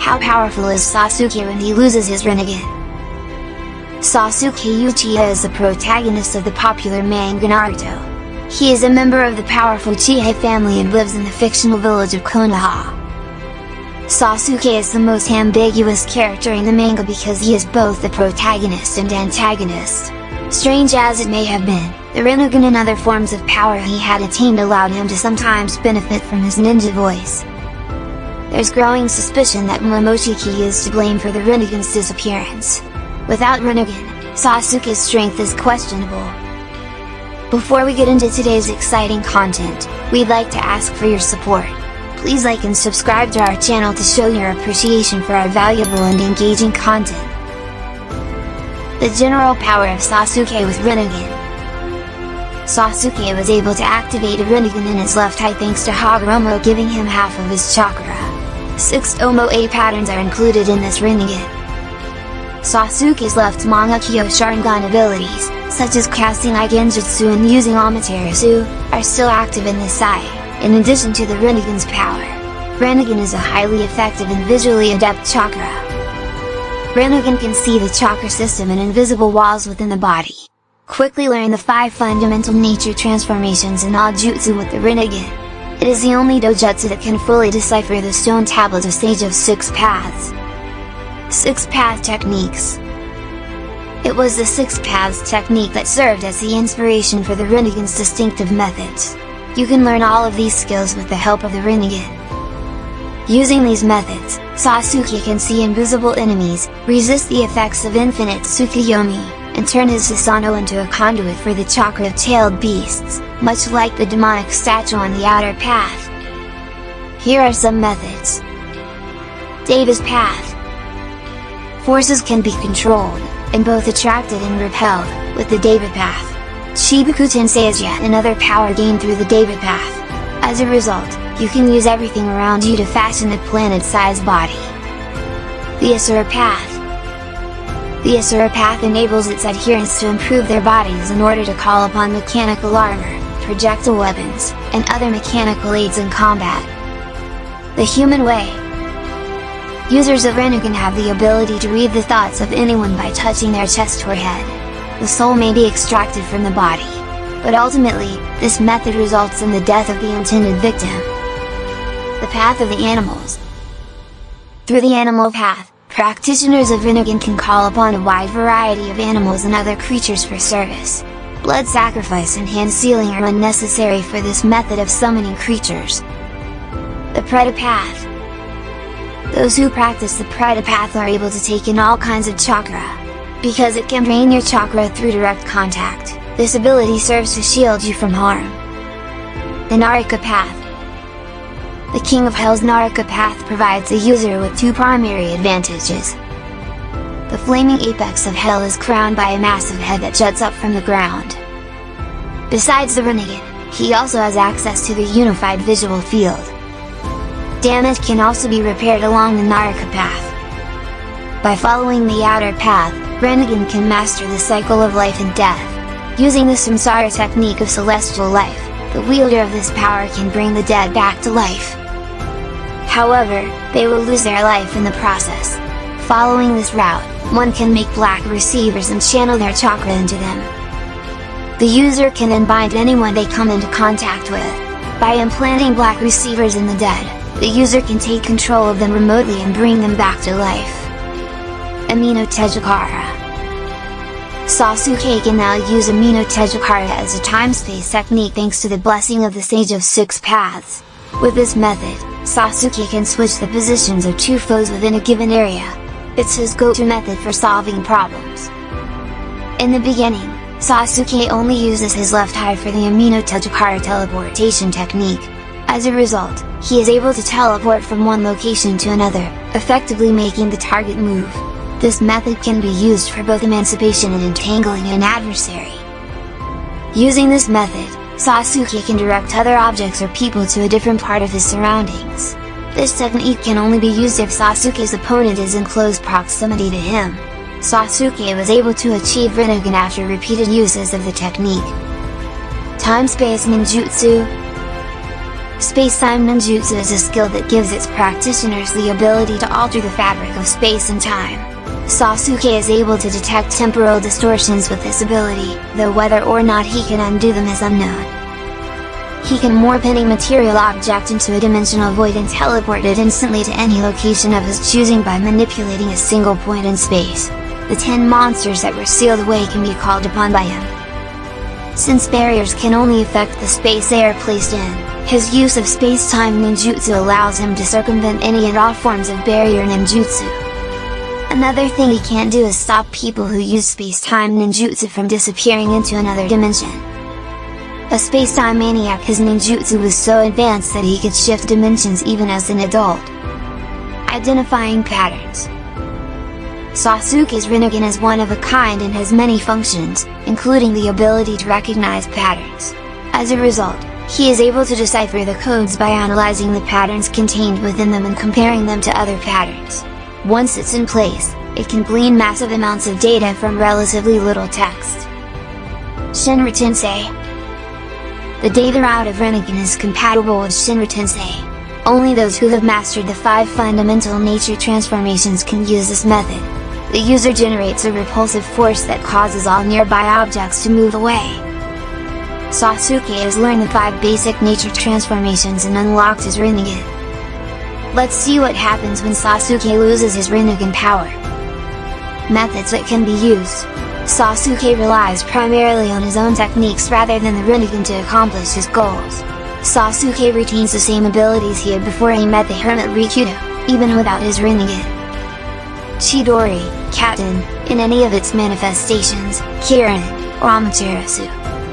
How powerful is Sasuke when he loses his Rinnegan? Sasuke Uchiha is the protagonist of the popular manga Naruto. He is a member of the powerful Uchiha family and lives in the fictional village of Konoha. Sasuke is the most ambiguous character in the manga because he is both the protagonist and antagonist. Strange as it may have been, the Rinnegan and other forms of power he had attained allowed him to sometimes benefit from his ninja voice. There's growing suspicion that Momoshiki is to blame for the Rinnegan's disappearance. Without Rinnegan, Sasuke's strength is questionable. Before we get into today's exciting content, we'd like to ask for your support. Please like and subscribe to our channel to show your appreciation for our valuable and engaging content. The general power of Sasuke with Rinnegan. Sasuke was able to activate a Rinnegan in his left eye thanks to Hagoromo giving him half of his chakra. 6 Omoe patterns are included in this Rinnegan. Sasuke's left manga Kyo Sharingan abilities, such as casting Eye Genjutsu and using Amaterasu, are still active in this eye, in addition to the Rinnegan's power. Rinnegan is a highly effective and visually adept chakra. Rinnegan can see the chakra system and invisible walls within the body. Quickly learn the 5 fundamental nature transformations in all jutsu with the Rinnegan. It is the only dojutsu that can fully decipher the stone tablets of Sage of 6 Paths. 6 Path Techniques. It was the 6 Paths technique that served as the inspiration for the Rinnegan's distinctive methods. You can learn all of these skills with the help of the Rinnegan. Using these methods, Sasuke can see invisible enemies, resist the effects of infinite Tsukuyomi, and turn his Susanoo into a conduit for the chakra-tailed beasts, much like the demonic statue on the outer path. Here are some methods. Deva's Path. Forces can be controlled, and both attracted and repelled, with the Deva Path. Chibaku Tensei is yet another power gained through the Deva Path. As a result, you can use everything around you to fashion a planet-sized body. The Asura Path. The Asura Path enables its adherents to improve their bodies in order to call upon mechanical armor, projectile weapons, and other mechanical aids in combat. The Human Way. Users of Rinnegan have the ability to read the thoughts of anyone by touching their chest or head. The soul may be extracted from the body, but ultimately, this method results in the death of the intended victim. The Path of the Animals. Through the Animal Path, practitioners of Rinnegan can call upon a wide variety of animals and other creatures for service. Blood sacrifice and hand sealing are unnecessary for this method of summoning creatures. The Preta Path. Those who practice the Preta Path are able to take in all kinds of chakra. Because it can drain your chakra through direct contact, this ability serves to shield you from harm. The Naraka Path. The King of Hell's Naraka Path provides the user with 2 primary advantages. The flaming apex of Hell is crowned by a massive head that juts up from the ground. Besides the Rinnegan, he also has access to the unified visual field. Damage can also be repaired along the Naraka Path. By following the outer path, Rinnegan can master the cycle of life and death. Using the Samsara technique of celestial life, the wielder of this power can bring the dead back to life. However, they will lose their life in the process. Following this route, one can make black receivers and channel their chakra into them. The user can then bind anyone they come into contact with. By implanting black receivers in the dead, the user can take control of them remotely and bring them back to life. Amenotejikara. Sasuke can now use Amenotejikara as a time-space technique thanks to the blessing of the Sage of 6 Paths. With this method, Sasuke can switch the positions of 2 foes within a given area. It's his go-to method for solving problems. In the beginning, Sasuke only uses his left eye for the Amenotejikara teleportation technique. As a result, he is able to teleport from one location to another, effectively making the target move. This method can be used for both emancipation and entangling an adversary. Using this method, Sasuke can direct other objects or people to a different part of his surroundings. This technique can only be used if Sasuke's opponent is in close proximity to him. Sasuke was able to achieve Rinnegan after repeated uses of the technique. Time-space ninjutsu. Space-time ninjutsu is a skill that gives its practitioners the ability to alter the fabric of space and time. Sasuke is able to detect temporal distortions with this ability, though whether or not he can undo them is unknown. He can morph any material object into a dimensional void and teleport it instantly to any location of his choosing by manipulating a single point in space. The 10 monsters that were sealed away can be called upon by him. Since barriers can only affect the space they are placed in, his use of space-time ninjutsu allows him to circumvent any and all forms of barrier ninjutsu. Another thing he can't do is stop people who use space-time ninjutsu from disappearing into another dimension. A space-time maniac, his ninjutsu was so advanced that he could shift dimensions even as an adult. Identifying patterns. Sasuke's Rinnegan is one of a kind and has many functions, including the ability to recognize patterns. As a result, he is able to decipher the codes by analyzing the patterns contained within them and comparing them to other patterns. Once it's in place, it can glean massive amounts of data from relatively little text. Shinra Tensei. The data route of Rinnegan is compatible with Shinra Tensei. Only those who have mastered the 5 fundamental nature transformations can use this method. The user generates a repulsive force that causes all nearby objects to move away. Sasuke has learned the 5 basic nature transformations and unlocked his Rinnegan. Let's see what happens when Sasuke loses his Rinnegan power. Methods that can be used. Sasuke relies primarily on his own techniques rather than the Rinnegan to accomplish his goals. Sasuke retains the same abilities he had before he met the hermit Rikudo, even without his Rinnegan. Chidori, Katen, in any of its manifestations, Kirin, or Amaterasu.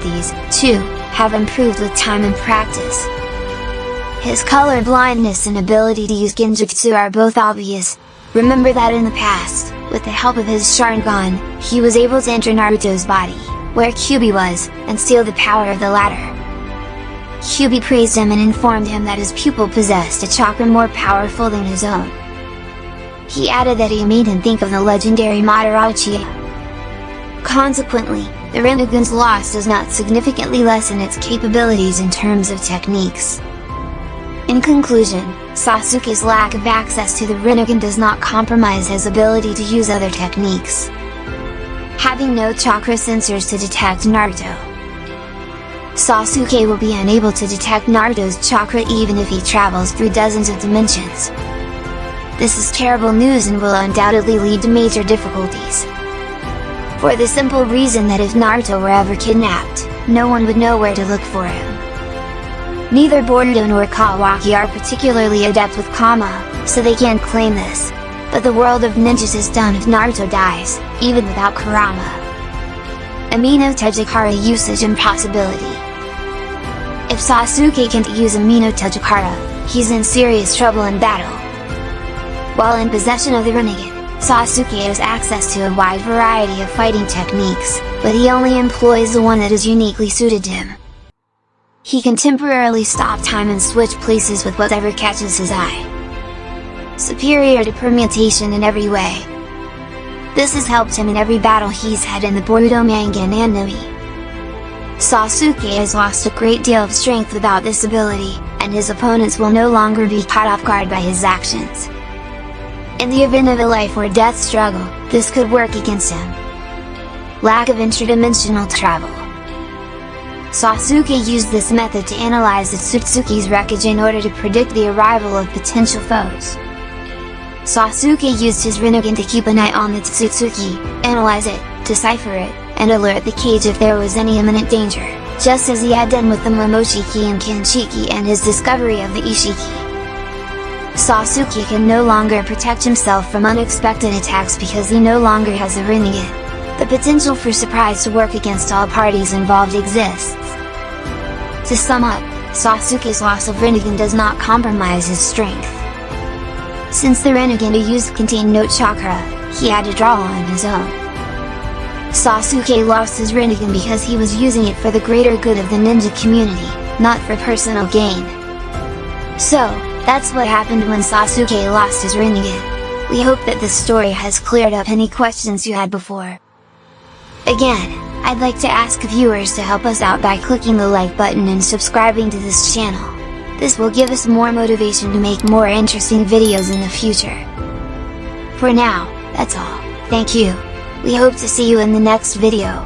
These, too, have improved with time and practice. His color blindness and ability to use genjutsu are both obvious. Remember that in the past, with the help of his Sharingan, he was able to enter Naruto's body, where Kyuubi was, and steal the power of the latter. Kyuubi praised him and informed him that his pupil possessed a chakra more powerful than his own. He added that he made him think of the legendary Madara Uchiha. Consequently, the Rinnegan's loss does not significantly lessen its capabilities in terms of techniques. In conclusion, Sasuke's lack of access to the Rinnegan does not compromise his ability to use other techniques. Having no chakra sensors to detect Naruto, Sasuke will be unable to detect Naruto's chakra even if he travels through dozens of dimensions. This is terrible news and will undoubtedly lead to major difficulties. For the simple reason that if Naruto were ever kidnapped, no one would know where to look for him. Neither Boruto nor Kawaki are particularly adept with Kama, so they can't claim this. But the world of ninjas is done if Naruto dies, even without Kurama. Amenotejikara usage impossibility. If Sasuke can't use Amenotejikara, he's in serious trouble in battle. While in possession of the Rinnegan, Sasuke has access to a wide variety of fighting techniques, but he only employs the one that is uniquely suited to him. He can temporarily stop time and switch places with whatever catches his eye. Superior to permutation in every way. This has helped him in every battle he's had in the Boruto manga and anime. Sasuke has lost a great deal of strength without this ability, and his opponents will no longer be caught off guard by his actions. In the event of a life or death struggle, this could work against him. Lack of interdimensional travel. Sasuke used this method to analyze the Tsutsuki's wreckage in order to predict the arrival of potential foes. Sasuke used his Rinnegan to keep an eye on the Tsutsuki, analyze it, decipher it, and alert the cage if there was any imminent danger, just as he had done with the Momoshiki and Kinshiki and his discovery of the Ishiki. Sasuke can no longer protect himself from unexpected attacks because he no longer has a Rinnegan. The potential for surprise to work against all parties involved exists. To sum up, Sasuke's loss of Rinnegan does not compromise his strength. Since the Rinnegan he used contained no chakra, he had to draw on his own. Sasuke lost his Rinnegan because he was using it for the greater good of the ninja community, not for personal gain. So, that's what happened when Sasuke lost his Rinnegan. We hope that this story has cleared up any questions you had before. Again, I'd like to ask viewers to help us out by clicking the like button and subscribing to this channel. This will give us more motivation to make more interesting videos in the future. For now, that's all, thank you. We hope to see you in the next video.